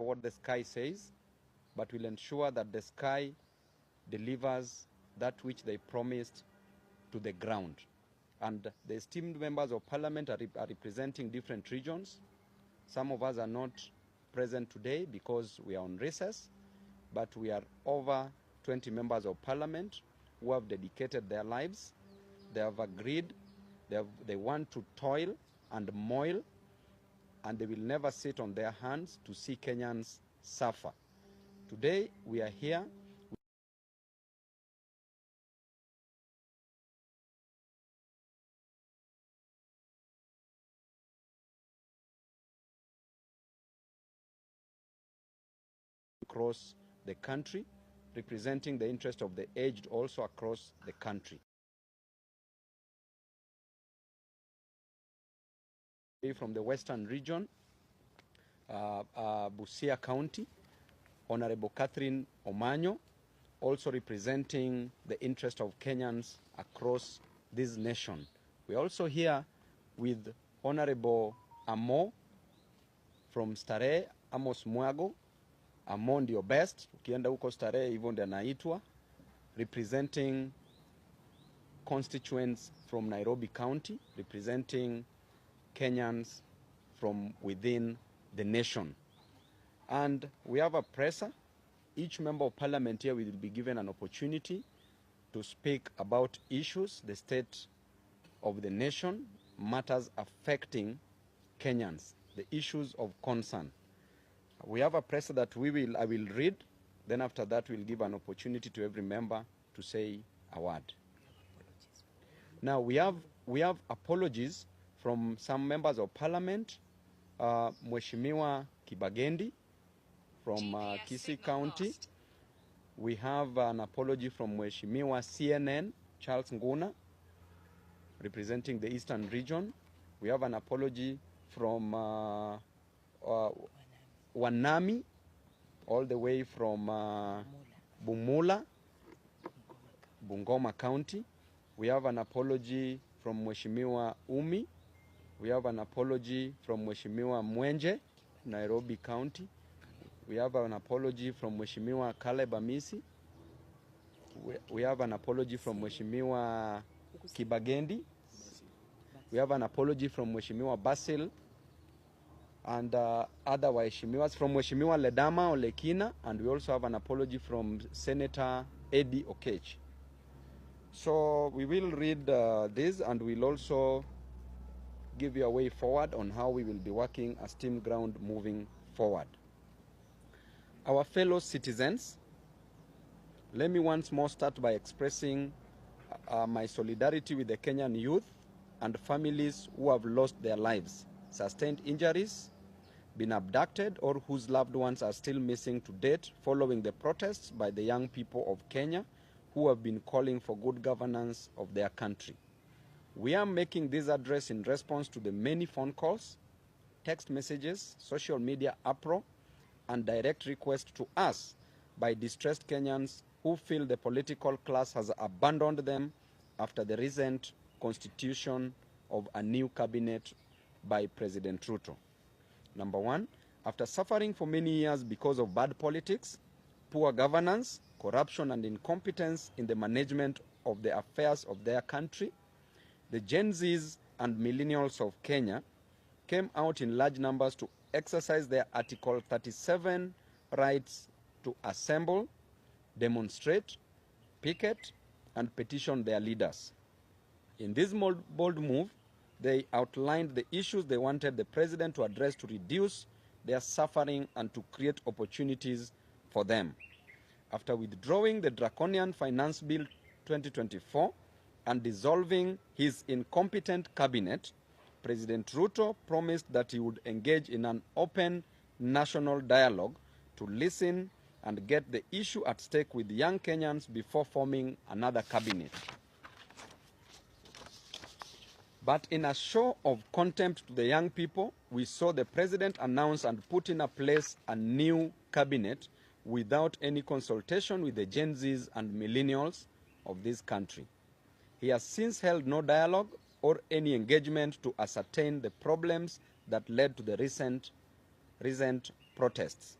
what the sky says, but will ensure that the sky delivers that which they promised to the ground. And the esteemed members of parliament are representing different regions. Some of us are not present today because we are on recess, but we are over 20 members of parliament who have dedicated their lives. They have agreed, they want to toil and moil, and they will never sit on their hands to see Kenyans suffer. Today we are here across the country, representing the interest of the aged also across the country. From the Western region, Busia County, Honorable Catherine Omanyo, also representing the interest of Kenyans across this nation. We're also here with Honorable Amo from Starehe, Amos Mwago. Amo ndio best, ukienda huko Starehe hivyo ndio anaitwa, representing constituents from Nairobi County, representing Kenyans from within the nation. And we have a presser. Each member of parliament here will be given an opportunity to speak about issues, the state of the nation, matters affecting Kenyans, the issues of concern. We have a presser that I will read, then after that we'll give an opportunity to every member to say a word. Now we have apologies from some members of parliament. Mheshimiwa Kibagendi from Kisii County. We have an apology from Mheshimiwa CNN, Charles Nguna, representing the Eastern region. We have an apology from Wanami, all the way from Bumula, Bungoma County. We have an apology from Mheshimiwa Umi. We have an apology from Mheshimiwa Mwenje, Nairobi County. We have an apology from Mheshimiwa Caleb Amisi. We have an apology from Mheshimiwa Kibagendi. We have an apology from Mheshimiwa Basil and other Waheshimiwas, from Mheshimiwa Ledama Olekina, and we also have an apology from Senator Eddie Okech. So we will read this, and we'll also give you a way forward on how we will be working as Team Ground moving forward. Our fellow citizens, let me once more start by expressing my solidarity with the Kenyan youth and families who have lost their lives, sustained injuries, been abducted, or whose loved ones are still missing to date following the protests by the young people of Kenya who have been calling for good governance of their country. We are making this address in response to the many phone calls, text messages, social media uproar, and direct requests to us by distressed Kenyans who feel the political class has abandoned them after the recent constitution of a new cabinet by President Ruto. Number one, after suffering for many years because of bad politics, poor governance, corruption, and incompetence in the management of the affairs of their country, the Gen Zs and millennials of Kenya came out in large numbers to exercise their Article 37 rights to assemble, demonstrate, picket, and petition their leaders. In this bold move, they outlined the issues they wanted the president to address to reduce their suffering and to create opportunities for them. After withdrawing the draconian Finance Bill 2024 and dissolving his incompetent cabinet, President Ruto promised that he would engage in an open national dialogue to listen and get the issue at stake with young Kenyans before forming another cabinet. But in a show of contempt to the young people, we saw the president announce and put in place a new cabinet without any consultation with the Gen Zs and millennials of this country. He has since held no dialogue or any engagement to ascertain the problems that led to the recent protests.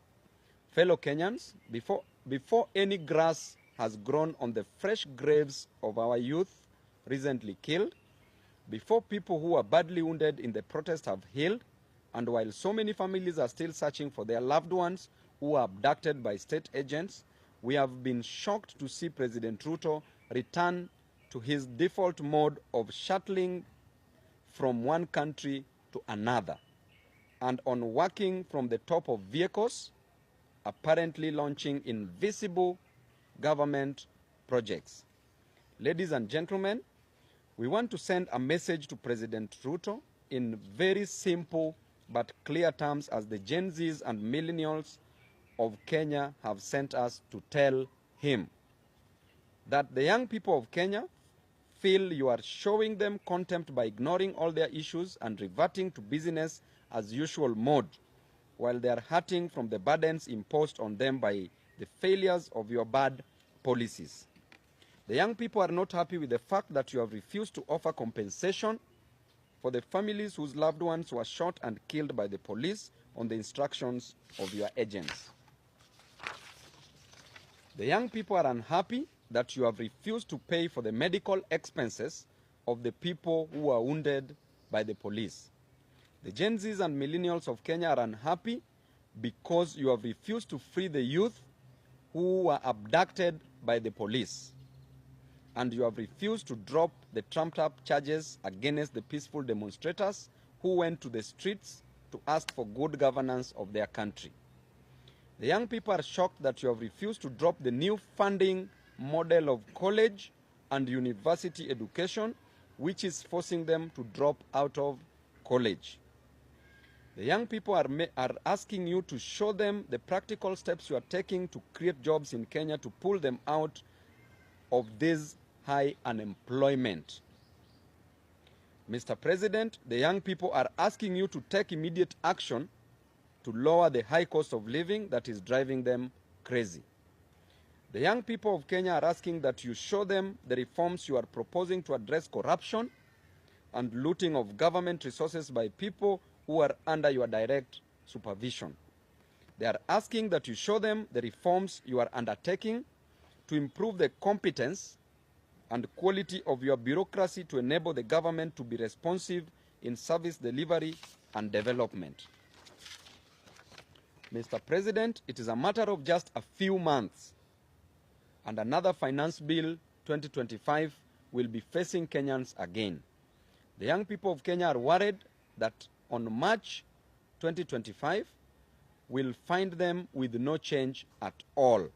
Fellow Kenyans, before any grass has grown on the fresh graves of our youth recently killed, before people who were badly wounded in the protest have healed, and while so many families are still searching for their loved ones who were abducted by state agents, we have been shocked to see President Ruto return to his default mode of shuttling from one country to another and on working from the top of vehicles, apparently launching invisible government projects. Ladies and gentlemen, we want to send a message to President Ruto in very simple but clear terms, as the Gen Zs and millennials of Kenya have sent us to tell him that the young people of Kenya feel you are showing them contempt by ignoring all their issues and reverting to business as usual mode, while they are hurting from the burdens imposed on them by the failures of your bad policies. The young people are not happy with the fact that you have refused to offer compensation for the families whose loved ones were shot and killed by the police on the instructions of your agents. The young people are unhappy that you have refused to pay for the medical expenses of the people who were wounded by the police. The Gen Zs and millennials of Kenya are unhappy because you have refused to free the youth who were abducted by the police. And you have refused to drop the trumped-up charges against the peaceful demonstrators who went to the streets to ask for good governance of their country. The young people are shocked that you have refused to drop the new funding model of college and university education, which is forcing them to drop out of college. The young people are asking you to show them the practical steps you are taking to create jobs in Kenya to pull them out of this high unemployment. Mr. President, the young people are asking you to take immediate action to lower the high cost of living that is driving them crazy. The young people of Kenya are asking that you show them the reforms you are proposing to address corruption and looting of government resources by people who are under your direct supervision. They are asking that you show them the reforms you are undertaking to improve the competence and quality of your bureaucracy to enable the government to be responsive in service delivery and development. Mr. President, it is a matter of just a few months and another Finance Bill 2025 will be facing Kenyans again. The young people of Kenya are worried that on March 2025 will find them with no change at all,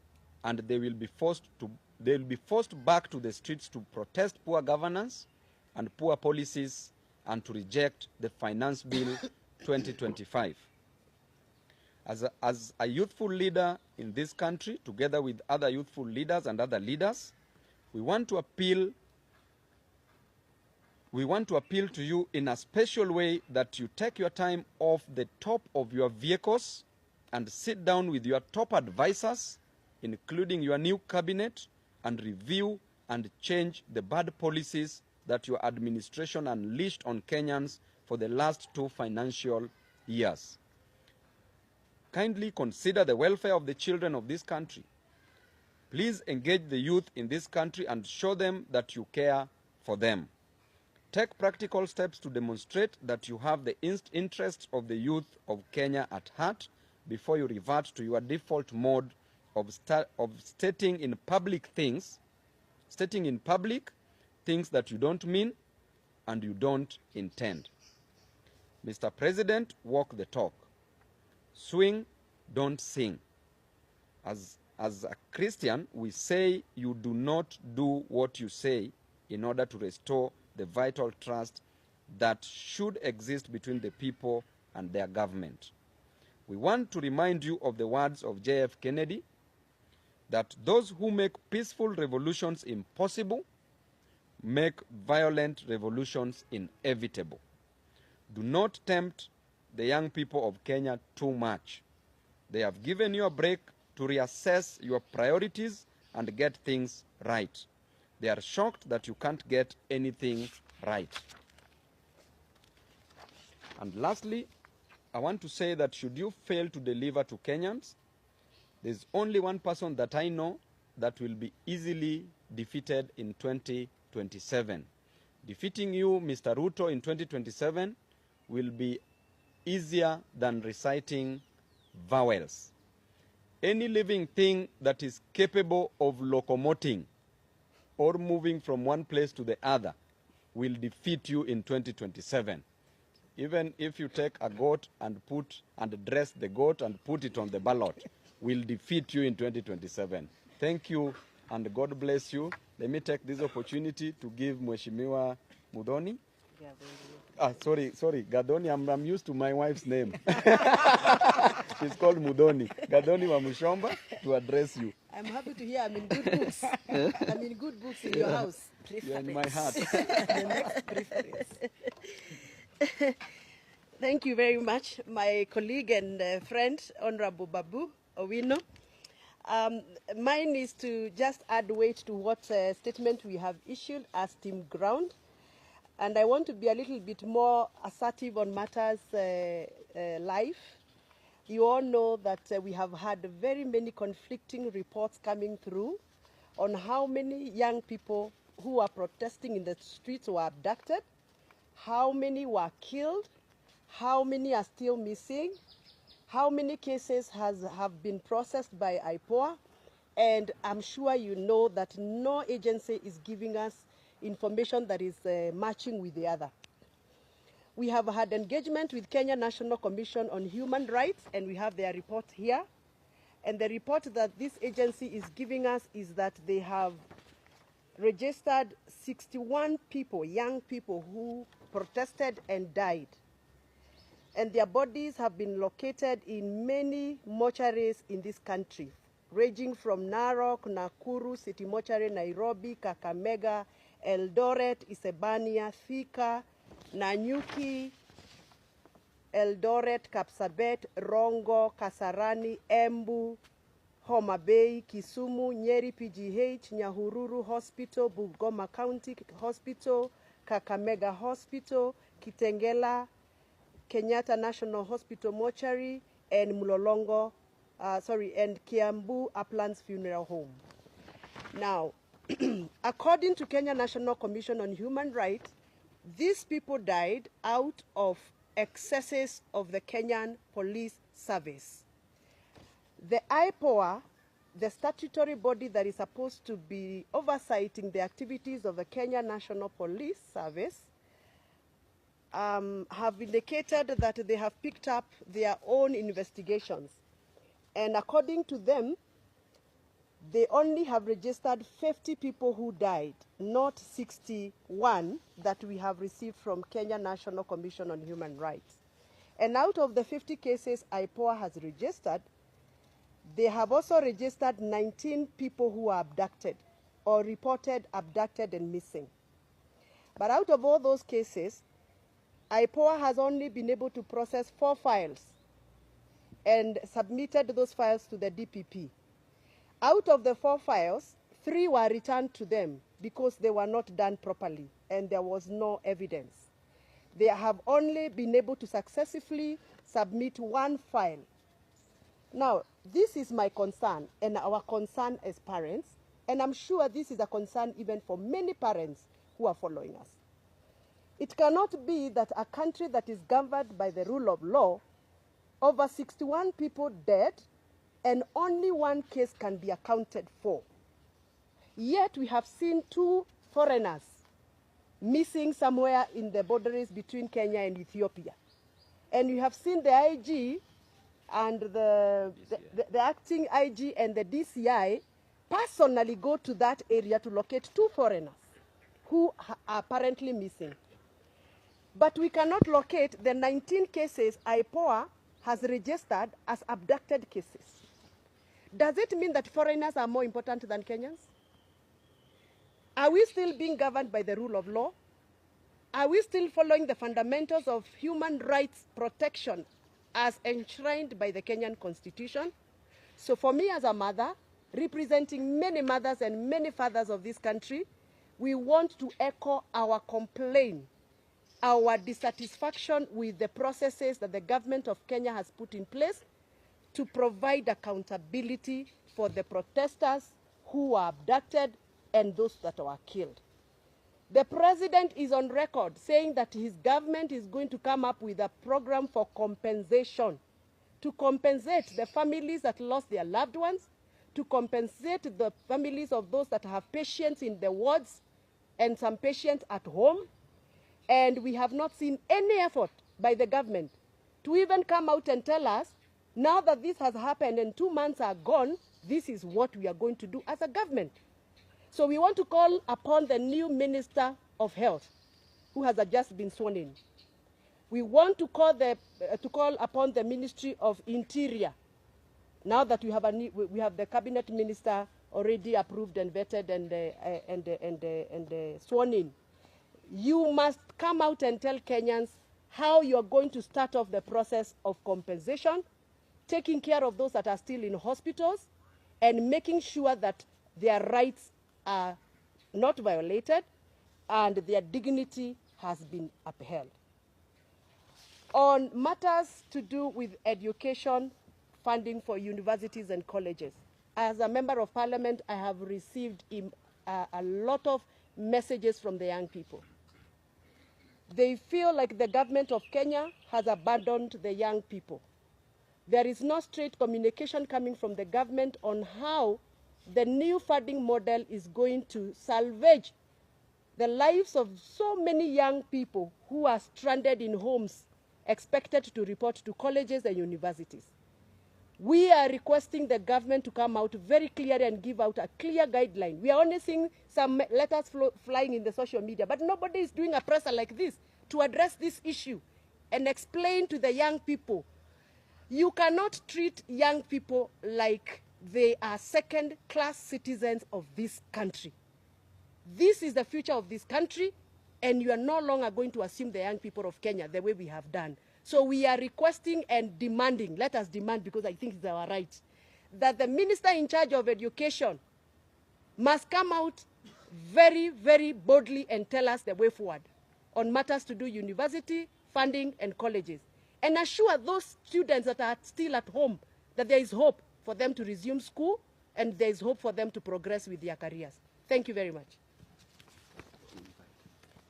and they will be forced back to the streets to protest poor governance and poor policies and to reject the Finance Bill 2025. As a youthful leader in this country, together with other youthful leaders and other leaders, we want to appeal to you in a special way that you take your time off the top of your vehicles and sit down with your top advisors, including your new cabinet, and review and change the bad policies that your administration unleashed on Kenyans for the last 2 financial years. Kindly consider the welfare of the children of this country. Please engage the youth in this country and show them that you care for them. Take practical steps to demonstrate that you have the interests of the youth of Kenya at heart before you revert to your default mode of stating in public things that you don't mean and you don't intend. Mr. President, walk the talk. Swing, don't sing. As a Christian, we say you do not do what you say in order to restore the vital trust that should exist between the people and their government. We want to remind you of the words of J.F. Kennedy, that those who make peaceful revolutions impossible make violent revolutions inevitable. Do not tempt the young people of Kenya too much. They have given you a break to reassess your priorities and get things right. They are shocked that you can't get anything right. And lastly, I want to say that should you fail to deliver to Kenyans, There's only one person that I know that will be easily defeated in 2027. Defeating you, Mr. Ruto, in 2027 will be easier than reciting vowels. Any living thing that is capable of locomoting or moving from one place to the other will defeat you in 2027. Even if you take a goat and dress the goat and put it on the ballot, will defeat you in 2027. Thank you and God bless you. Let me take this opportunity to give Mheshimiwa Mudhoni. Sorry, Gadoni, I'm used to my wife's name. She's called Mudhoni. Gadoni wa Mushomba to address you. I'm happy to hear I'm in good books. I'm in good books in your house. You're in my heart. The next preference. Thank you very much, my colleague and friend, Honorable Babu Owino. Mine is to just add weight to what statement we have issued as Team Ground. And I want to be a little bit more assertive on matters life. You all know that we have had very many conflicting reports coming through on how many young people who are protesting in the streets were abducted, how many were killed, how many are still missing, how many cases have been processed by IPOA, and I'm sure you know that no agency is giving us information that is matching with the other. We have had engagement with Kenya National Commission on Human Rights, and we have their report here. And the report that this agency is giving us is that they have registered 61 people, young people, who protested and died. And their bodies have been located in many mortuaries in this country, ranging from Narok, Nakuru, City Mortuary, Nairobi, Kakamega, Eldoret, Isebania, Thika, Nanyuki, Eldoret, Kapsabet, Rongo, Kasarani, Embu, Homa Bay, Kisumu, Nyeri PGH, Nyahururu Hospital, Bungoma County Hospital, Kakamega Hospital, Kitengela, Kenyatta National Hospital Mortuary, and Mulolongo, and Kiambu Uplands Funeral Home. Now, according to Kenya National Commission on Human Rights, these people died out of excesses of the Kenyan Police Service. The IPOA, the statutory body that is supposed to be oversighting the activities of the Kenya National Police Service, have indicated that they have picked up their own investigations. And according to them, they only have registered 50 people who died, not 61 that we have received from Kenya National Commission on Human Rights. And out of the 50 cases IPOA has registered, they have also registered 19 people who are abducted or reported abducted and missing. But out of all those cases, IPOA has only been able to process 4 files and submitted those files to the DPP. Out of the 4 files, 3 were returned to them because they were not done properly and there was no evidence. They have only been able to successfully submit 1 file. Now, this is my concern and our concern as parents, and I'm sure this is a concern even for many parents who are following us. It cannot be that a country that is governed by the rule of law, over 61 people dead, and only 1 case can be accounted for. Yet we have seen 2 foreigners missing somewhere in the boundaries between Kenya and Ethiopia. And we have seen the IG and the acting IG and the DCI personally go to that area to locate 2 foreigners who are apparently missing. But we cannot locate the 19 cases IPOA has registered as abducted cases. Does it mean that foreigners are more important than Kenyans? Are we still being governed by the rule of law? Are we still following the fundamentals of human rights protection as enshrined by the Kenyan Constitution? So for me as a mother, representing many mothers and many fathers of this country, we want to echo our complaint, our dissatisfaction with the processes that the government of Kenya has put in place to provide accountability for the protesters who were abducted and those that were killed. The president is on record saying that his government is going to come up with a program for compensation, to compensate the families that lost their loved ones, to compensate the families of those that have patients in the wards and some patients at home. And we have not seen any effort by the government to even come out and tell us, now that this has happened and 2 months are gone, this is what we are going to do as a government. So we want to call upon the new Minister of Health, who has just been sworn in. We want to call upon the Ministry of Interior, now that we have the cabinet minister already approved and vetted and sworn in. You must come out and tell Kenyans how you are going to start off the process of compensation, taking care of those that are still in hospitals, and making sure that their rights are not violated and their dignity has been upheld. On matters to do with education, funding for universities and colleges, as a member of parliament, I have received a lot of messages from the young people. They feel like the government of Kenya has abandoned the young people. There is no straight communication coming from the government on how the new funding model is going to salvage the lives of so many young people who are stranded in homes, expected to report to colleges and universities. We are requesting the government to come out very clearly and give out a clear guideline. We are only seeing some letters flying in the social media, but nobody is doing a presser like this to address this issue and explain to the young people. You cannot treat young people like they are second-class citizens of this country. This is the future of this country, and you are no longer going to assume the young people of Kenya the way we have done. So we are requesting and demanding, let us demand because I think it's our right, that the minister in charge of education must come out very, very boldly and tell us the way forward on matters to do university, funding, and colleges. And assure those students that are still at home that there is hope for them to resume school and there is hope for them to progress with their careers. Thank you very much.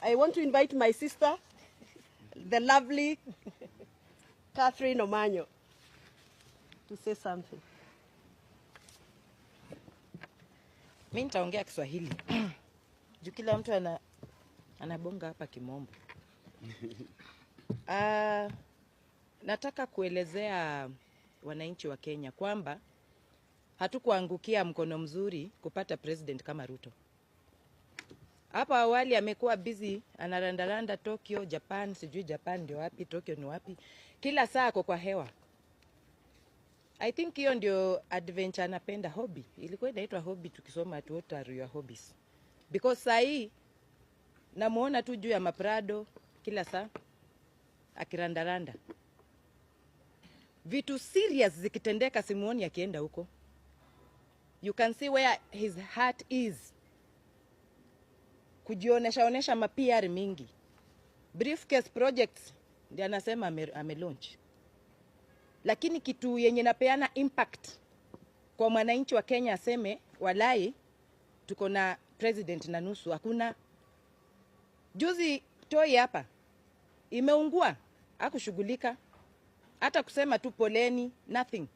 I want to invite my sister, the lovely Catherine Omanyo, to say something. Mimi nitaongea Kiswahili. Juu kila mtu anabonga hapa kimombo. Nataka kuelezea wananchi wa Kenya kwamba hatukuangukia mkono mzuri kupata president kama Ruto. Hapa awali amekuwa busy anarandaranda Tokyo, Japan, sijui Japan ndio wapi, Tokyo ni wapi. Kila saa ako kwa hewa. I think hiyo ndio adventure anapenda, hobby. Ilikuwa inaitwa hobby tukisoma at what are your hobbies. Because saa hii namuona tu juu ya maprado kila saa akirandaranda. Vitu serious zikitendeka simuoni akienda huko. You can see where his heart is. Kujionesha ma-PR mingi. Briefcase projects ndio anasema ame-launch. Lakini kitu yenye napeana impact kwa mwananchi wa Kenya aseme walai tuko na president na nusu, hakuna. Juzi toi hapa imeungua, hakushughulika. Hata kusema tu poleni, nothing.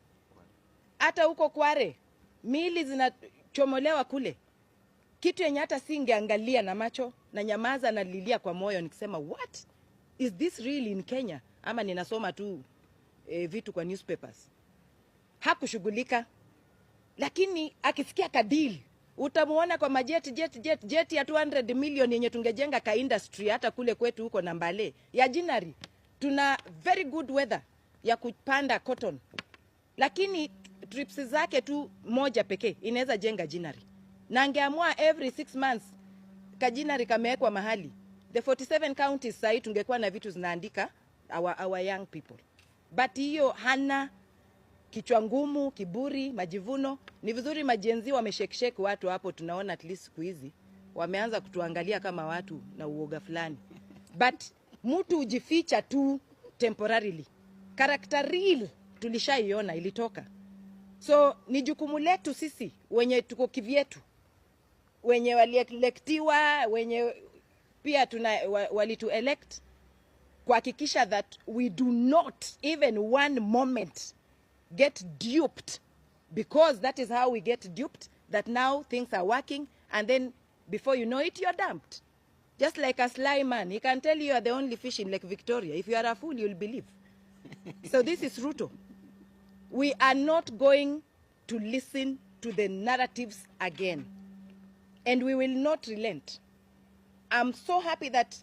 Hata huko Kware mili zinachomolewa kule. Kitu yenye hata singeangalia na macho na nyamaza na lilia kwa moyo nikisema what is this really in Kenya, ama ninasoma tu vitu kwa newspapers. Hakushughulika. Lakini akisikia kadili utamuona kwa majeti jet ya 200 million yenye tungejenga ka industry hata kule kwetu huko na Mbale ya Jinari. Tuna very good weather ya kupanda cotton. Lakini trips zake tu moja pekee inaweza jenga Jinari. Na angeamua every 6 months kajinari kamewekwa mahali. The 47 counties sasa tungekuwa na vitu zinaandika our young people. But hiyo hana, kichwa ngumu, kiburi, majivuno. Ni vizuri majenzi wameshekesheke watu hapo, tunaona at least siku hizi wameanza kutuangalia kama watu na uoga fulani. But mtu ujificha tu temporarily. Character real tulishaiona ilitoka. So ni jukumu letu sisi wenye tuko kivyetu, wenye walielektiwa, wenye pia walitu elect, kuhakikisha that we do not even one moment get duped, because that is how we get duped, that now things are working and then before you know it you're dumped. Just like a sly man, he can tell you are the only fish in Lake Victoria. If you are a fool, you'll believe. So this is Ruto. We are not going to listen to the narratives again. And we will not relent. I'm so happy that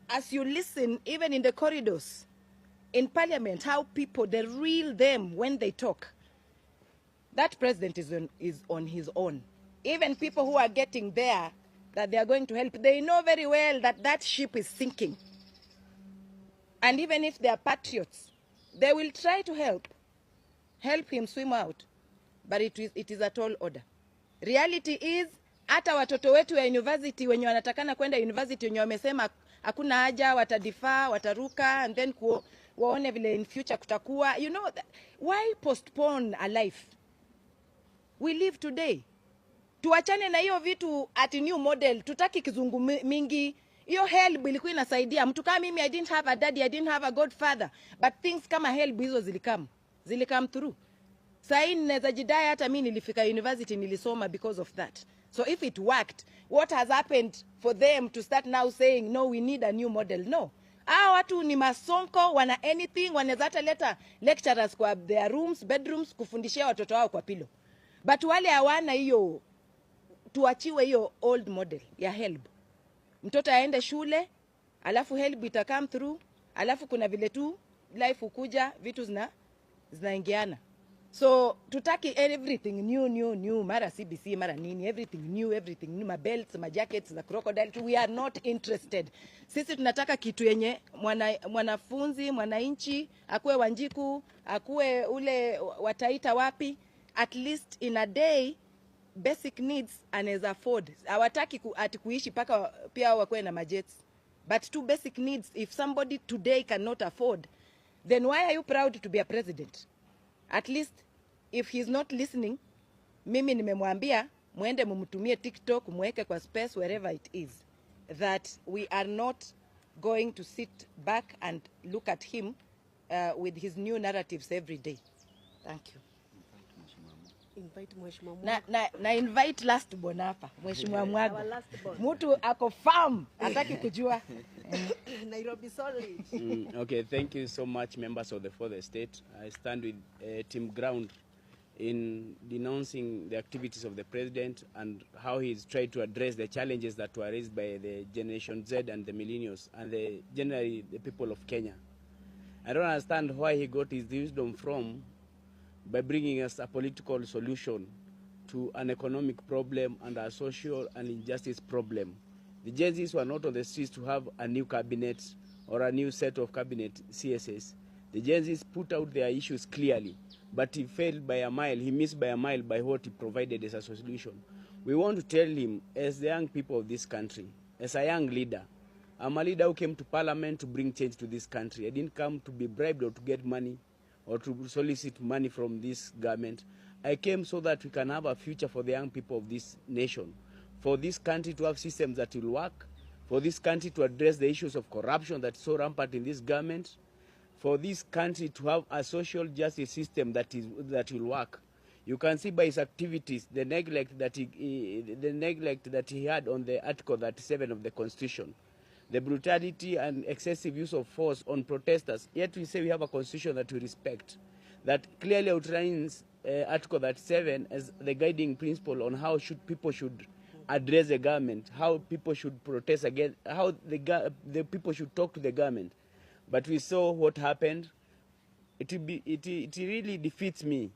as you listen, even in the corridors, in parliament, how people, the real them, when they talk, that president is on his own. Even people who are getting there, that they are going to help, they know very well that that ship is sinking. And even if they are patriots, they will try to help him swim out. But it is a tall order. Reality is, hata watoto wetu ya university wenye wanatakana kwenda university wenye wamesema hakuna haja, watadifaa, wataruka, and then waone vile in future kutakuwa. You know, why postpone a life? We live today. Tuachane na hiyo vitu at new model, tutaki kizungu mingi. Hiyo help ilikuwa inasaidia. Mtu kama mimi, I didn't have a daddy, I didn't have a godfather, but things kama help hizo zilikam through. Sai ninaweza jidai hata mimi nilifika university nilisoma because of that. So if it worked, what has happened for them to start now saying, no, we need a new model? No. Watu ni masonko, wana anything, wanaweza hata leta lecturers kwa their rooms, bedrooms, kufundishia watoto wao kwa pilo. But wale hawana hiyo, tuachiwe hiyo old model ya help. Mtoto aende shule, alafu help ita come through, alafu kuna vile tu life ukuja, vitu zinaingiana. So tutaki everything new, mara CBC, mara nini, everything new, ma belts, ma jackets, the crocodile. We are not interested. Sisi tunataka kitu yenye mwanafunzi, mwananchi, akuwe Wanjiku, akuwe ule wataita wapi, at least in a day, basic needs anaweza afford. Hawataki kuishi paka pia wakuwe na majets. But two basic needs, if somebody today cannot afford, then why are you proud to be a president? At least, if he's not listening, mimi nimemwambia, muende mumtumie TikTok, muweke kwa space, wherever it is, that we are not going to sit back and look at him with his new narratives every day. Thank you. Invite Mheshimiwa na invite last born hapa, Mheshimiwa Mwago. Mtu ako farm, hataki kujua. Nairobi solid. Okay, thank you so much, members of the fourth estate. I stand with Team Ground in denouncing the activities of the president and how he's tried to address the challenges that were raised by the Generation Z and the millennials and generally the people of Kenya. I don't understand why he got his wisdom from by bringing us a political solution to an economic problem and a social and injustice problem. The Gen Zs were not on the streets to have a new cabinet or a new set of cabinet CSS. The Gen Zs put out their issues clearly, but he failed by a mile, he missed by a mile by what he provided as a solution. We want to tell him, as the young people of this country, as a young leader, I'm a leader who came to parliament to bring change to this country. I didn't come to be bribed or to get money or to solicit money from this government. I came so that we can have a future for the young people of this nation, for this country to have systems that will work, for this country to address the issues of corruption that's so rampant in this government, for this country to have a social justice system that will work. You can see by his activities the neglect that he had on the Article 37 of the Constitution, the brutality and excessive use of force on protesters. Yet we say we have a constitution that we respect, that clearly outlines Article 37 as the guiding principle on how people should address the government, how people should protest against, how the people should talk to the government. But we saw what happened. It really defeats me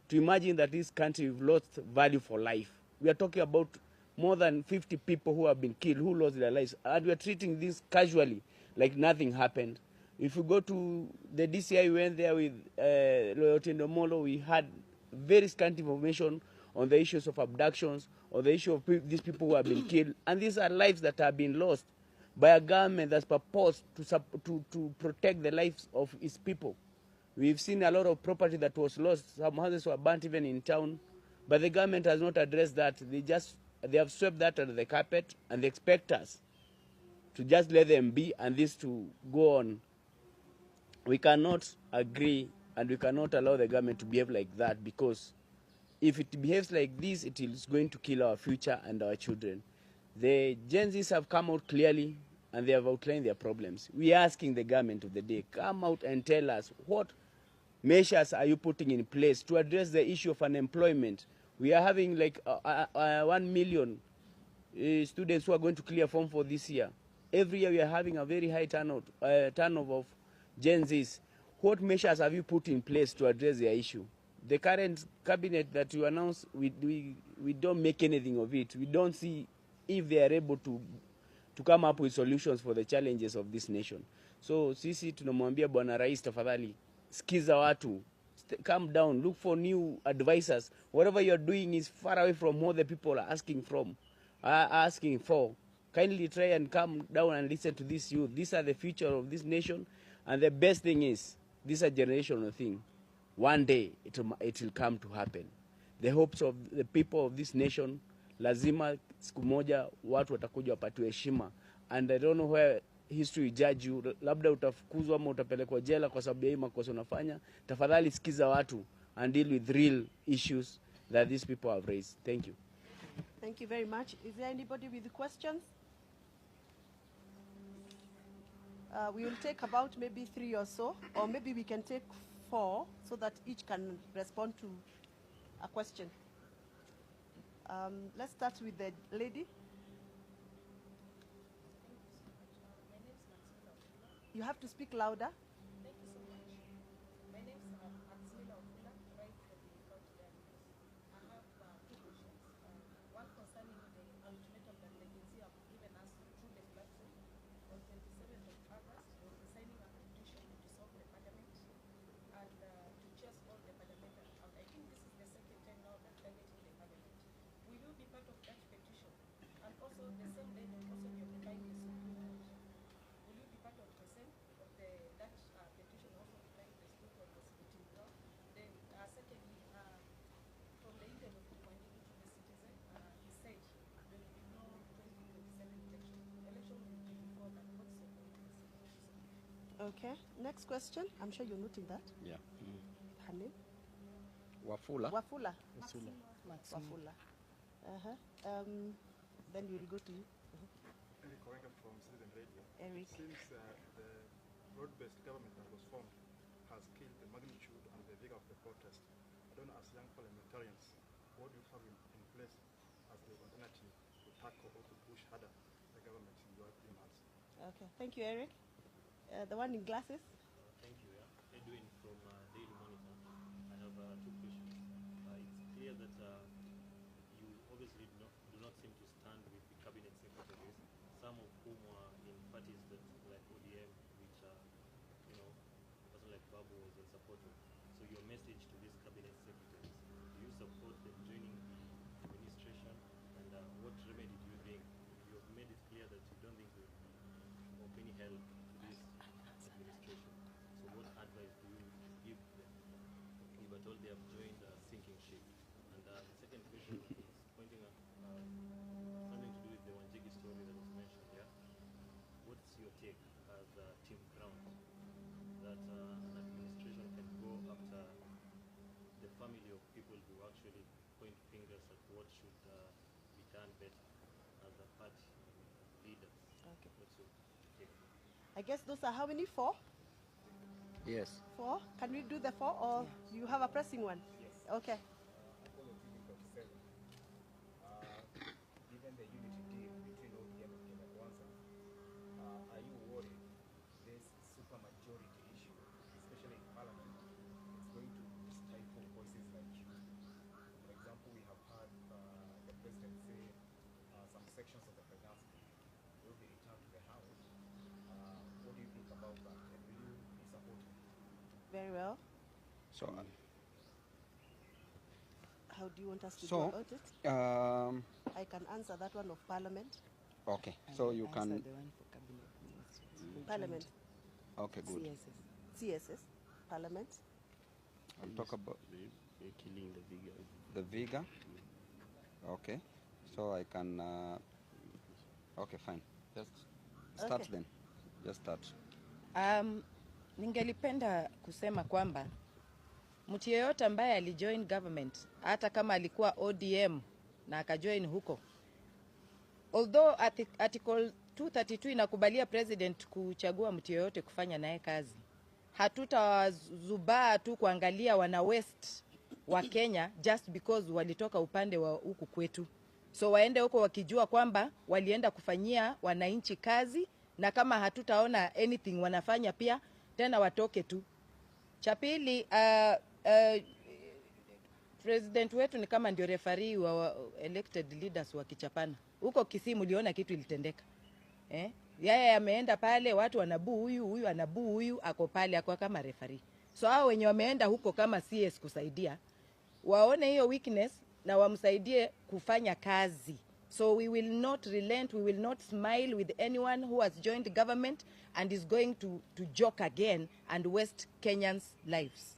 to imagine that this country we've lost value for life. We are talking about more than 50 people who have been killed, who lost their lives, and we are treating this casually, like nothing happened. If you go to the DCI, we went there with Lieutenant Molo, we had very scant information on the issues of abductions, or the issue of these people who have been killed, and these are lives that have been lost by a government that's purposed to protect the lives of its people. We've seen a lot of property that was lost. Some houses were burnt even in town, but the government has not addressed that. They have swept that under the carpet, and they expect us to just let them be and this to go on. We cannot agree, and we cannot allow the government to behave like that, because if it behaves like this, it is going to kill our future and our children. The Gen Zs have come out clearly and they have outlined their problems. We are asking the government of the day, come out and tell us what measures are you putting in place to address the issue of unemployment. We are having like 1 million students who are going to clear form for this year. Every year we are having a very high turnover of Gen Zs. What measures have you put in place to address their issue? The current cabinet that you announced, we don't make anything of it. We don't see if they are able to come up with solutions for the challenges of this nation. So sisi tunamwambia Bwana Rais, tafadhali sikiza watu, calm down, look for new advisors. Whatever you are doing is far away from what the people are asking for. Kindly try and calm down and listen to this youth. These are the future of this nation, and the best thing is, this is a generational thing. One day it will come to happen. The hopes of the people of this nation, lazima siku moja watu watakuja wapatiwe heshima. And I don't know where history will judge you. Labda utafukuzwa ama utapelekwa jela kwa sababu ya hii makosa unafanya. Tafadhali sikiza watu and deal with real issues that these people have raised. Thank you. Thank you very much. Is there anybody with questions? We will take about maybe 3 or so, or maybe we can take 4 so that each can respond to a question. Let's start with the lady. You have to speak louder. Thank you so much. My name is Maximila Ofula, right from the county diocese. I have 2 questions. One concerning the ultimatum that the agency have given us through the platform. On 27th of August, we'll be signing a petition to dissolve the parliament and to chase all the parliamentary out. I think this is the second time now that targeting the parliament. Will you be part of that petition? And also the same day, will also be occupying the Supreme Court. Will you be part of the same of that petition also occupying the Supreme Court was voting no? Then secondly, from the interview of Mwangini to the Citizen, he said there will be no 2027 election. Election will be before that. What's your point? Okay. Next question. I'm sure you're noting that. Yeah. Her name? Wafula. Wafula. Wafula. Then we'll go to you. Eric Owenga from Citizen Radio. Eric. Since the broad-based government that was formed has killed the magnitude and the vigor of the protest, I don't know, as young parliamentarians, what do you have in place as the alternative to tackle or to push harder the government in your demands? Okay. Thank you, Eric. The one in glasses. Thank you. Edwin from Daily Monitor. I have 2 questions. It's clear that you obviously do not seem to stand with the cabinet secretaries, some of whom are in parties that like ODM, which a person like Babu was in support of. So your message to these cabinet secretaries, do you support them joining the administration, and what remedy do you think? You have made it clear that you don't think you of any help to this administration. So what advice do you give them if at all they have joined a sinking ship? And the second question is pointing at something to do with the Wanjigi story that was mentioned here. What's your take as a team ground that an administration can go after the family of people who actually point fingers at what should be done better as a party leader? Okay. What's your take? I guess those are how many? 4? Yes. 4? Can we do the 4, or you have a pressing one? Yes. Okay. Given the unity deal between ODM and Kenya Kwanza, are you worried this supermajority issue, especially in Parliament, it's going to stifle voices like you? For example, we have heard the President say some sections of the finance bill will be returned to the House. What do you think about that, and will you be supporting it? Very well. So, How do you want us to go about it? I can answer that one of Parliament. okay. So you Answer can. the one for cabinet ministers. Who Parliament. Okay, good. joined CSS. CSS. Parliament. I'll talk about They're killing the Viga. the Viga. Okay, so I can. Okay, fine. Just start Okay. then. Just start. Ningelipenda kusema kwamba mtu yeyote ambaye alijoin government, hata kama alikuwa ODM na akajoin huko, although article 232 inakubalia president kuchagua mtu yeyote kufanya naye kazi, hatutazubaa tu kuangalia wana west wa Kenya just because walitoka upande wa huku kwetu. So waende huko wakijua kwamba walienda kufanyia wananchi kazi, na kama hatutaona anything wanafanya pia tena watoke tu. Cha pili, president wetu ni kama ndio referee wa elected leaders wa kichapana. Huko Kisii mliona kitu ilitendeka. Yeye ameenda pale, watu wanabuu huyu anabuu huyu, ako pale ako kama referee. So hao wenye wameenda huko kama CS kusaidia, waone hiyo weakness na wamsaidie kufanya kazi. So we will not relent, we will not smile with anyone who has joined government and is going to joke again and waste Kenyans' lives.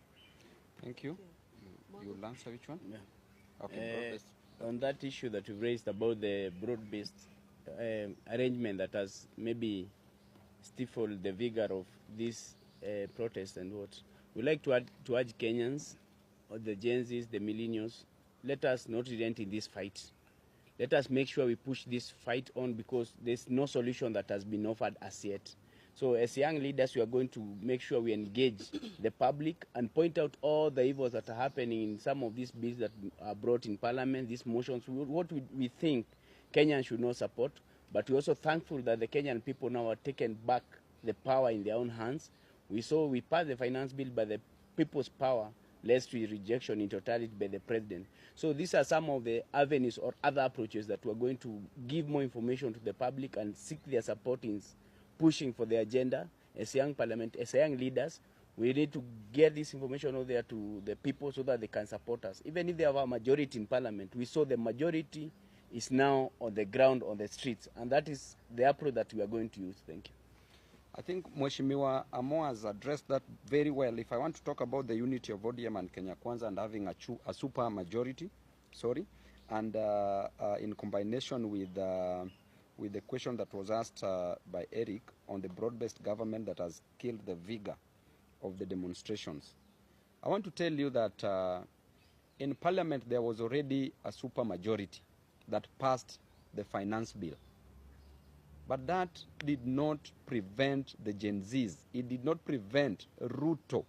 Thank you. You'll answer which one? Yeah. Okay, broad-based. On that issue that you've raised about the broad-based arrangement that has maybe stifled the vigor of this protest and what, we like to urge Kenyans, or the Gen Zs, the millennials, let us not relent in this fight. Let us make sure we push this fight on, because there's no solution that has been offered as yet. So as young leaders, we are going to make sure we engage the public and point out all the evils that are happening in some of these bills that are brought in Parliament, these motions, what we think Kenyans should not support. But we're also thankful that the Kenyan people now are taken back the power in their own hands. We passed the finance bill, but the people's power leads to rejection in totality by the president. So these are some of the avenues or other approaches that we're going to give more information to the public and seek their support in pushing for the agenda. As young parliament, as young leaders, we need to get this information out there to the people so that they can support us. Even if they have a majority in parliament, we saw the majority is now on the ground, on the streets, and that is the approach that we are going to use. Thank you. I think Mheshimiwa Amo has addressed that very well. If I want to talk about the unity of ODM and Kenya Kwanza and having a super majority, and in combination with the question that was asked by Eric on the broad-based government that has killed the vigor of the demonstrations, I want to tell you that in Parliament there was already a super majority that passed the finance bill. But that did not prevent the Gen Zs. It did not prevent Ruto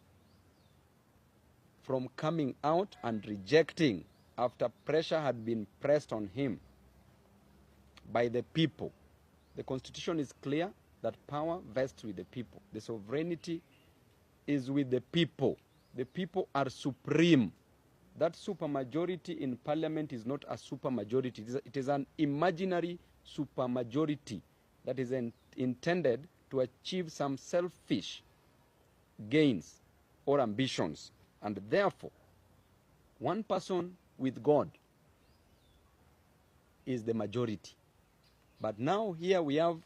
from coming out and rejecting after pressure had been pressed on him by the people. The Constitution is clear that power vests with the people. The sovereignty is with the people. The people are supreme. That supermajority in Parliament is not a supermajority. It is an imaginary supermajority that is intended to achieve some selfish gains or ambitions. And therefore, one person with God is the majority. But now here we have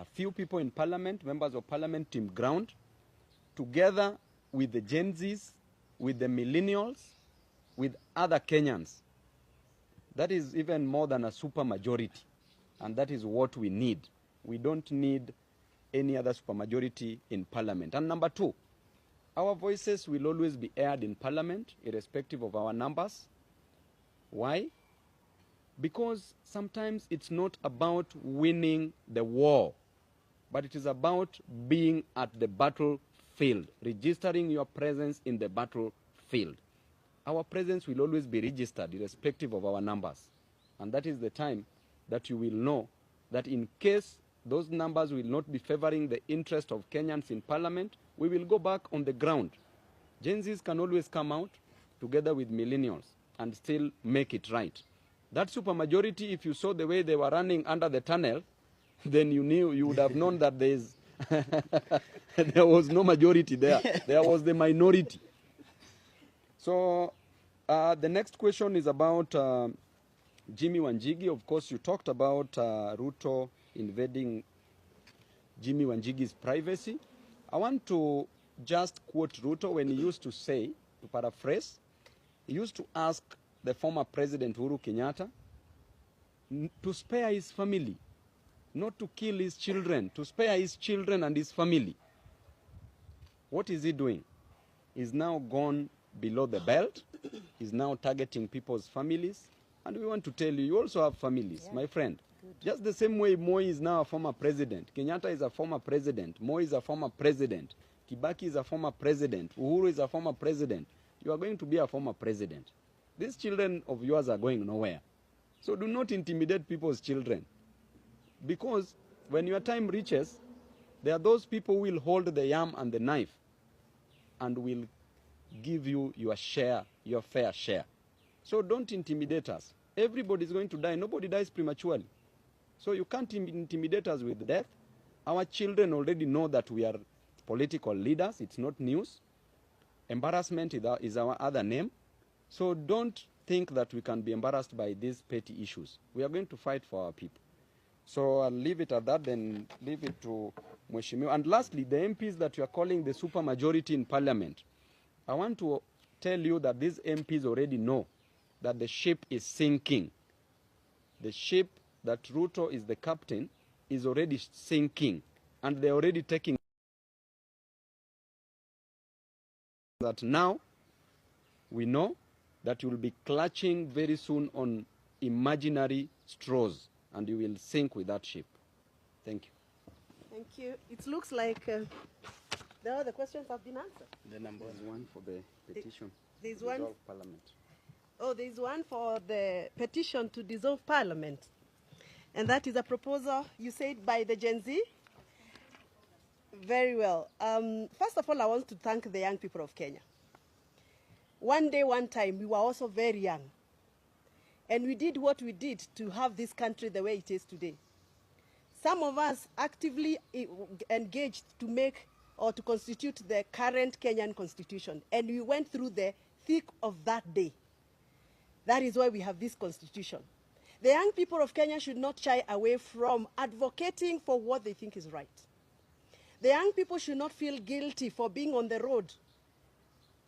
a few people in Parliament, members of Parliament, Team Ground, together with the Gen Zs, with the millennials, with other Kenyans. That is even more than a super majority, and that is what we need. We don't need any other supermajority in Parliament. And number two, our voices will always be heard in Parliament, irrespective of our numbers. Why? Because sometimes it's not about winning the war, but it is about being at the battlefield, registering your presence in the battlefield. Our presence will always be registered, irrespective of our numbers. And that is the time that you will know that in case those numbers will not be favoring the interest of Kenyans in Parliament, we will go back on the ground. Gen Zs can always come out together with millennials and still make it right. That supermajority, if you saw the way they were running under the tunnel, then you would have known that there was no majority there. There was the minority. So the next question is about Jimmy Wanjigi. Of course, you talked about Ruto invading Jimmy Wanjigi's privacy. I want to just quote Ruto when he used to say to paraphrase, he used to ask the former President Uhuru Kenyatta to spare his family, not to kill his children, to spare his children and his family. What is he doing? He's now gone below the belt. He's now targeting people's families. And we want to tell you, you also have families, my friend. Just the same way Moi is now a former president, Kenyatta is a former president, Moi is a former president, Kibaki is a former president, Uhuru is a former president. You are going to be a former president. These children of yours are going nowhere. So do not intimidate people's children. Because when your time reaches, there are those people who will hold the yam and the knife and will give you your share, your fair share. So don't intimidate us. Everybody is going to die. Nobody dies prematurely. So you can't intimidate us with death. Our children already know that we are political leaders. It's not news. Embarrassment is our other name. So don't think that we can be embarrassed by these petty issues. We are going to fight for our people. So I'll leave it at that, then leave it to Mheshimiwa. And lastly, the MPs that you are calling the supermajority in parliament, I want to tell you that these MPs already know that the ship is sinking. The ship that Ruto is the captain is already sinking, and they're already taking that. Now we know that you will be clutching very soon on imaginary straws, and you will sink with that ship. Thank you. Thank you. It looks like the other questions have been answered. The number one for the petition. There's to one. dissolve Parliament. Oh, there's one for the petition to dissolve Parliament. And that is a proposal, you said, by the Gen Z? Very well. First of all, I want to thank the young people of Kenya. One day, one time, we were also very young. And we did what we did to have this country the way it is today. Some of us actively engaged to make or to constitute the current Kenyan constitution. And we went through the thick of that day. That is why we have this constitution. The young people of Kenya should not shy away from advocating for what they think is right. The young people should not feel guilty for being on the road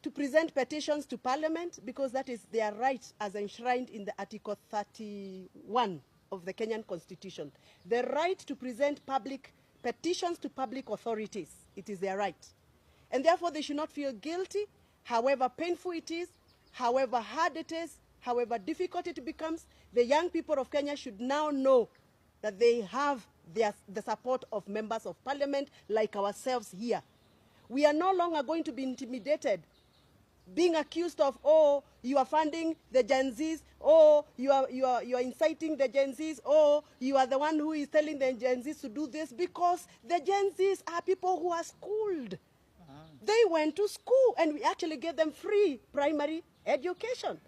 to present petitions to Parliament, because that is their right as enshrined in the Article 31 of the Kenyan Constitution. The right to present public petitions to public authorities. It is their right. And therefore they should not feel guilty, however painful it is, however hard it is, however difficult it becomes. The young people of Kenya should now know that they have the support of members of Parliament like ourselves here. We are no longer going to be intimidated, being accused of, oh, you are funding the Gen Zs, oh, you are inciting the Gen Zs, oh, you are the one who is telling the Gen Zs to do this, because the Gen Zs are people who are schooled. They went to school, and we actually gave them free primary education.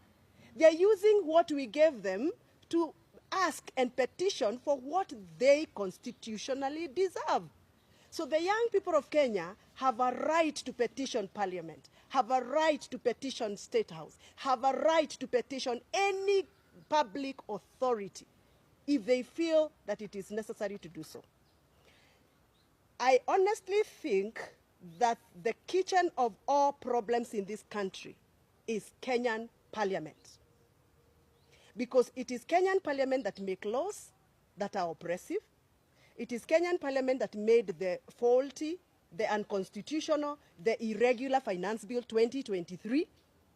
They are using what we gave them to ask and petition for what they constitutionally deserve. So the young people of Kenya have a right to petition Parliament, have a right to petition State House, have a right to petition any public authority if they feel that it is necessary to do so. I honestly think that the kitchen of all problems in this country is Kenyan Parliament. Because it is Kenyan Parliament that make laws that are oppressive. It is Kenyan Parliament that made the faulty, the unconstitutional, the irregular Finance Bill 2023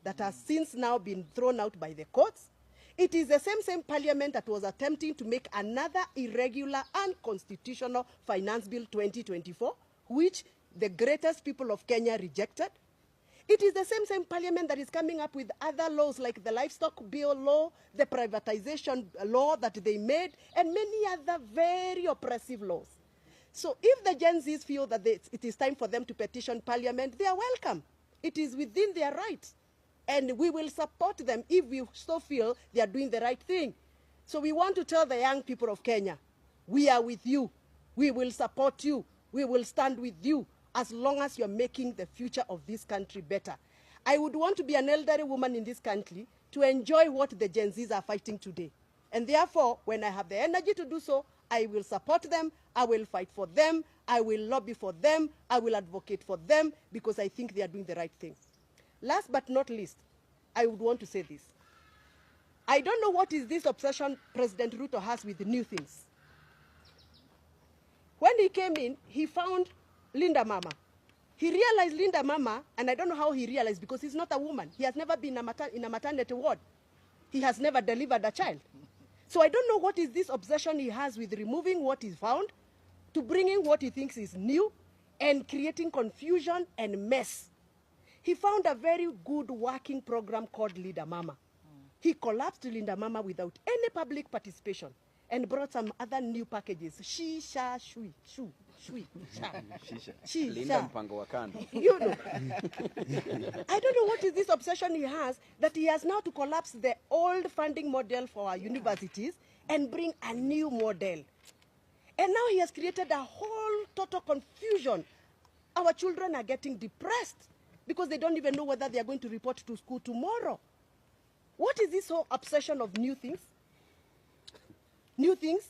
that has since now been thrown out by the courts. It is the same Parliament that was attempting to make another irregular, unconstitutional Finance Bill 2024, which the greatest people of Kenya rejected. It is the same Parliament that is coming up with other laws like the livestock bill law, the privatization law that they made, and many other very oppressive laws. So if the Gen Zs feel that it is time for them to petition Parliament, they are welcome. It is within their rights. And we will support them if we still feel they are doing the right thing. So we want to tell the young people of Kenya, we are with you. We will support you. We will stand with you, as long as you're making the future of this country better. I would want to be an elderly woman in this country to enjoy what the Gen Zs are fighting today. And therefore, when I have the energy to do so, I will support them, I will fight for them, I will lobby for them, I will advocate for them, because I think they are doing the right thing. Last but not least, I would want to say this. I don't know what is this obsession President Ruto has with new things. When he came in, he found Linda Mama. He realized Linda Mama, and I don't know how he realized because he's not a woman. He has never been in a maternity ward. He has never delivered a child. So I don't know what is this obsession he has with removing what he found to bringing what he thinks is new and creating confusion and mess. He found a very good working program called Linda Mama. He collapsed Linda Mama without any public participation and brought some other new packages. She, sha, shui, shu, shui, sha. She, Linda sha. mpango wa kando. You know. I don't know what is this obsession he has that he has now to collapse the old funding model for our universities and bring a new model. And now he has created a whole total confusion. Our children are getting depressed because they don't even know whether they are going to report to school tomorrow. What is this whole obsession of new things? New things?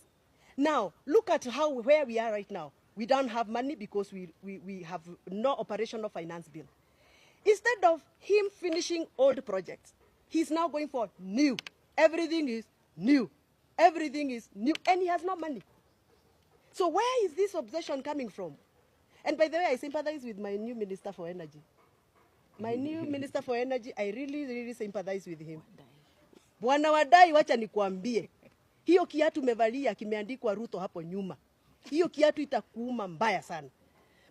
Now, look at where we are right now. We don't have money because we have no operational finance bill. Instead of him finishing old projects, he's now going for new. Everything is new. Everything is new. And he has no money. So where is this obsession coming from? And by the way, I sympathize with my new Minister for Energy. My new Minister for Energy, I really, really sympathize with him. Bwana Wadai, wacha nikuambie. Hiyo kiatu mevalia kimeandikwa Ruto hapo nyuma. Hiyo kiatu itakuuma mbaya sana.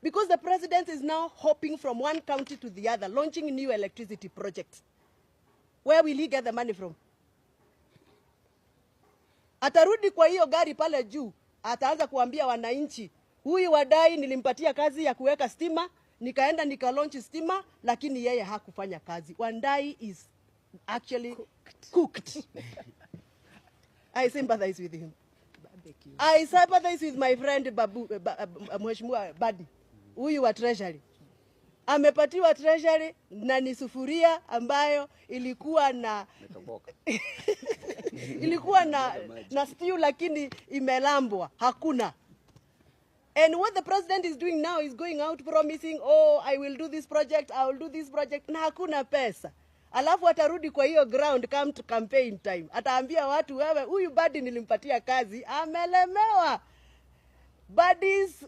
Because the president is now hopping from one county to the other, launching new electricity projects. Where will he get the money from? Atarudi kwa hiyo gari pale juu, ataanza kuambia wananchi, huyu Wadai nilimpatia kazi ya kuweka stima, nikaenda nikalaunch stima, lakini yeye hakufanya kazi. Wadai is actually cooked. I sympathize with him. I sympathize with my friend Babu, Mheshimiwa Badi, huyu wa treasury. Amepatiwa treasury na ni sufuria ambayo ilikuwa na ilikuwa na stew lakini imelambwa, hakuna. And what the president is doing now is going out promising, oh, I will do this project, I will do this project, na hakuna pesa. Alafu atarudi kwa hiyo ground come to campaign time. Ataambia watu, wewe huyu Badi nilimpatia kazi, amelemewa. Badi's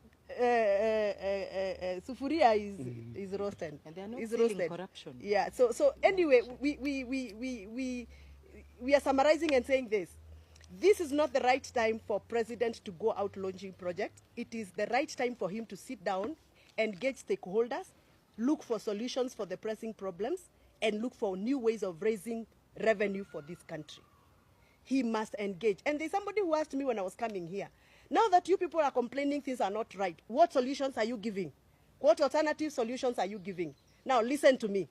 sufuria is roasted. And they are not is selling roasted. corruption. Yeah. So anyway, we are summarizing and saying this. This is not the right time for president to go out launching projects. It is the right time for him to sit down, engage stakeholders, look for solutions for the pressing problems, and look for new ways of raising revenue for this country. He must engage. And there's somebody who asked me when I was coming here, now that you people are complaining things are not right, what solutions are you giving? What alternative solutions are you giving? Now listen to me.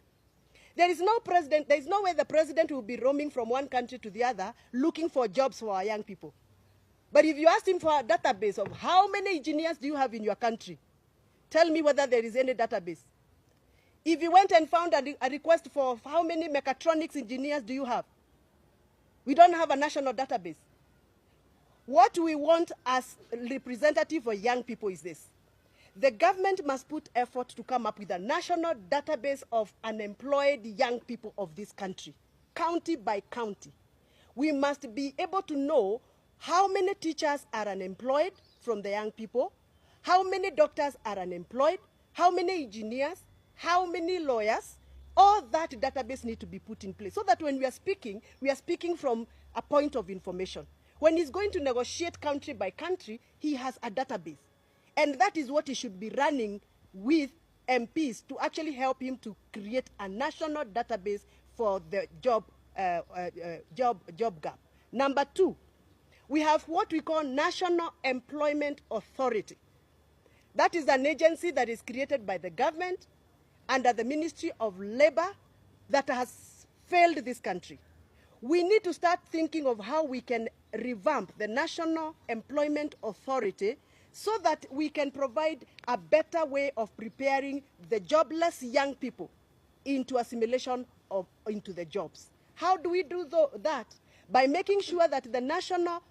There is no way the president will be roaming from one country to the other looking for jobs for our young people. But if you ask him for a database of how many engineers do you have in your country, tell me whether there is any database. If you went and found a request for how many mechatronics engineers do you have? We don't have a national database. What we want as representative for young people is this. The government must put effort to come up with a national database of unemployed young people of this country, county by county. We must be able to know how many teachers are unemployed from the young people, how many doctors are unemployed, how many engineers, how many lawyers. All that database needs to be put in place so that when we are speaking from a point of information. When he's going to negotiate country by country, he has a database. And that is what he should be running with MPs to actually help him to create a national database for the job gap. Number two, we have what we call National Employment Authority. That is an agency that is created by the government under the Ministry of Labor that has failed this country. We need to start thinking of how we can revamp the National Employment Authority so that we can provide a better way of preparing the jobless young people into assimilation into the jobs. How do we do that? By making sure that the National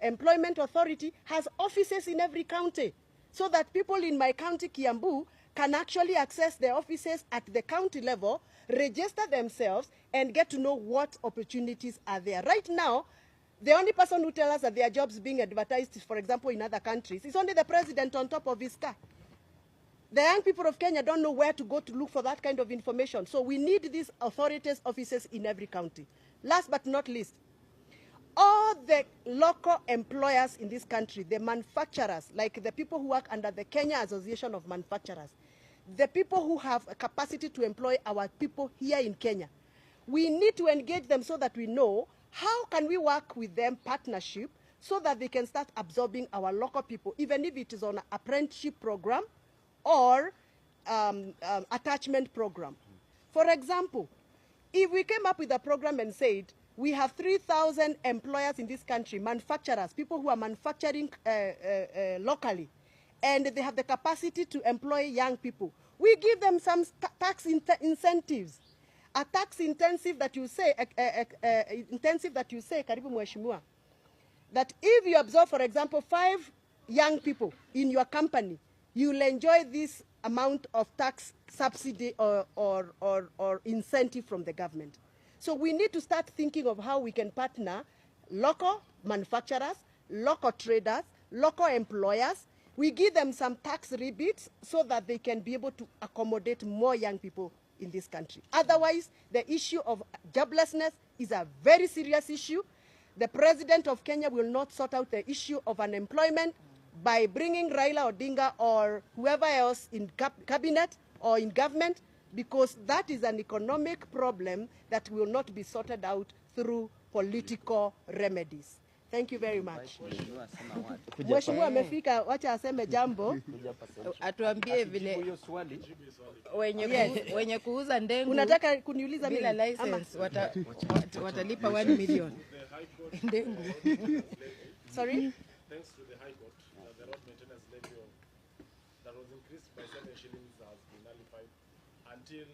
Employment Authority has offices in every county so that people in my county, Kiambu, can actually access the offices at the county level register themselves and get to know what opportunities are there. Right now, the only person who tells us that there are jobs being advertised, for example, in other countries, is only the president on top of his car. The young people of Kenya don't know where to go to look for that kind of information. So we need these authorities, offices in every county. Last but not least, all the local employers in this country, the manufacturers, like the people who work under the Kenya Association of Manufacturers, the people who have a capacity to employ our people here in Kenya, we need to engage them so that we know how can we work with them partnership so that they can start absorbing our local people, even if it is on an apprenticeship program or attachment program. For example, if we came up with a program and said, we have 3,000 employers in this country, manufacturers, people who are manufacturing locally, and they have the capacity to employ young people. We give them some tax incentives. A tax intensive that you say, Karibu Mheshimiwa, that if you absorb, for example, 5 young people in your company, you will enjoy this amount of tax subsidy or incentive from the government. So we need to start thinking of how we can partner local manufacturers, local traders, local employers. We give them some tax rebates so that they can be able to accommodate more young people in this country. Otherwise, the issue of joblessness is a very serious issue. The president of Kenya will not sort out the issue of unemployment by bringing Raila Odinga or whoever else in cabinet or in government, because that is an economic problem that will not be sorted out through political remedies. Thank you very much. Mheshimiwa amefika, wacha aseme jambo. Atuambie vile wenye kuuza ndengu unataka kuniuliza bila license watalipa 1 million. Ndengu. Sorry? Thanks to the High Court, the road maintenance levy that was increased by 7 shillings has been nullified until,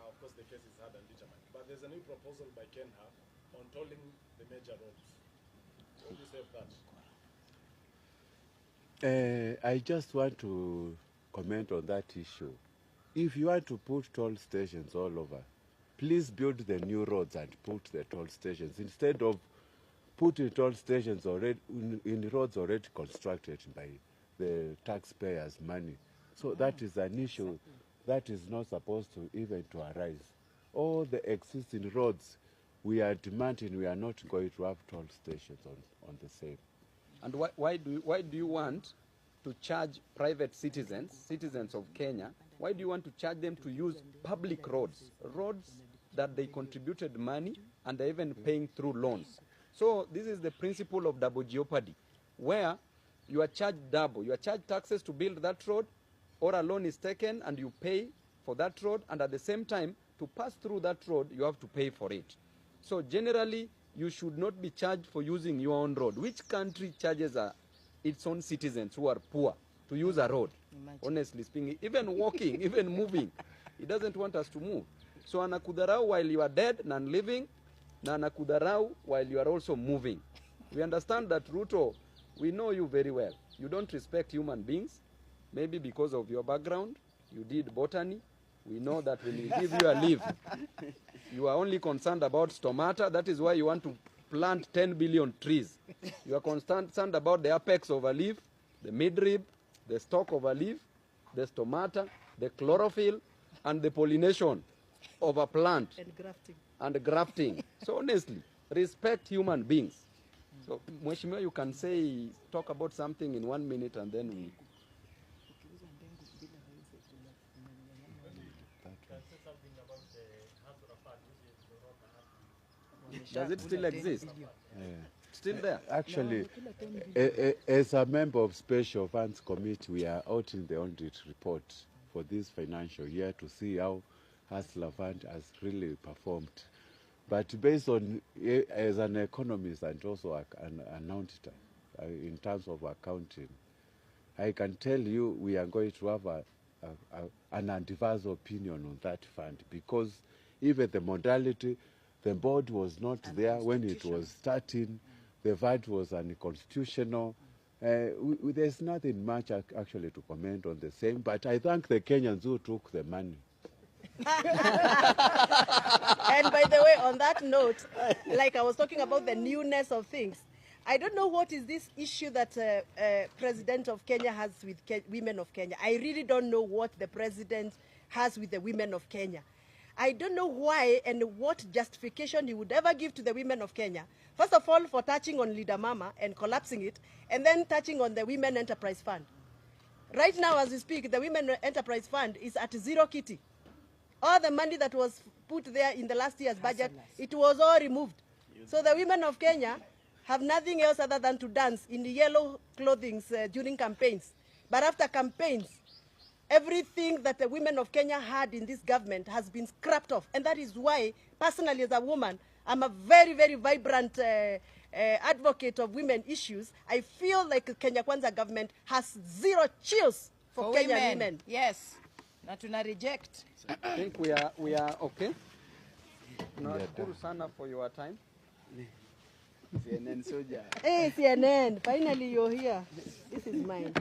of course, the case is heard and determined. But there's a new proposal by Kenha on tolling the major roads. What do you say of that? I just want to comment on that issue. If you want to put toll stations all over, please build the new roads and put the toll stations instead of putting toll stations already in roads already constructed by the taxpayers' money. So that is an issue that is not supposed to even to arise. All the existing roads we are demanding, we are not going to have toll stations on the same. And why do you want to charge private citizens of Kenya, why do you want to charge them to use public roads that they contributed money and they're even paying through loans? So this is the principle of double jeopardy, where you are charged double. You are charged taxes to build that road, or a loan is taken and you pay for that road, and at the same time, to pass through that road, you have to pay for it. So generally, you should not be charged for using your own road. Which country charges its own citizens who are poor to use a road? Imagine. Honestly speaking, even walking, even moving, he doesn't want us to move. So anakudharau while you are dead, non-living, na anakudharau while you are also moving. We understand that, Ruto, we know you very well. You don't respect human beings, maybe because of your background. You did botany. We know that when we give you a leave, you are only concerned about stomata. That is why you want to plant 10 billion trees. You are concerned about the apex of a leaf, the midrib, the stalk of a leaf, the stomata, the chlorophyll, and the pollination of a plant. And grafting. So honestly, respect human beings. So, Mheshimiwa, you can talk about something in 1 minute and then we... Does it still exist? Still there? Actually, as a member of Special Funds Committee, we are out in the audit report for this financial year to see how Hustler Fund has really performed. But based on, as an economist and also an auditor, in terms of accounting, I can tell you we are going to have an adverse opinion on that fund, because even the modality, the board was not there when it was starting, the VAT was unconstitutional. There's nothing much actually to comment on the same, but I thank the Kenyans who took the money. And by the way, on that note, like I was talking about the newness of things, I don't know what is this issue that President of Kenya has with women of Kenya. I really don't know what the president has with the women of Kenya. I don't know why and what justification he would ever give to the women of Kenya. First of all, for touching on Leader Mama and collapsing it, and then touching on the Women Enterprise Fund. Right now, as we speak, the Women Enterprise Fund is at zero kitty. All the money that was put there in the last year's budget, it was all removed. So the women of Kenya have nothing else other than to dance in the yellow clothing during campaigns. But after campaigns, everything that the women of Kenya had in this government has been scrapped off. And that is why, personally as a woman, I'm a very, very vibrant advocate of women issues. I feel like Kenya Kwanza government has zero chills for Kenyan women. Yes. Na tuna reject. I think we are okay. Tunashukuru sana for your time. CNN soldier. Hey, CNN, finally you're here. This is mine.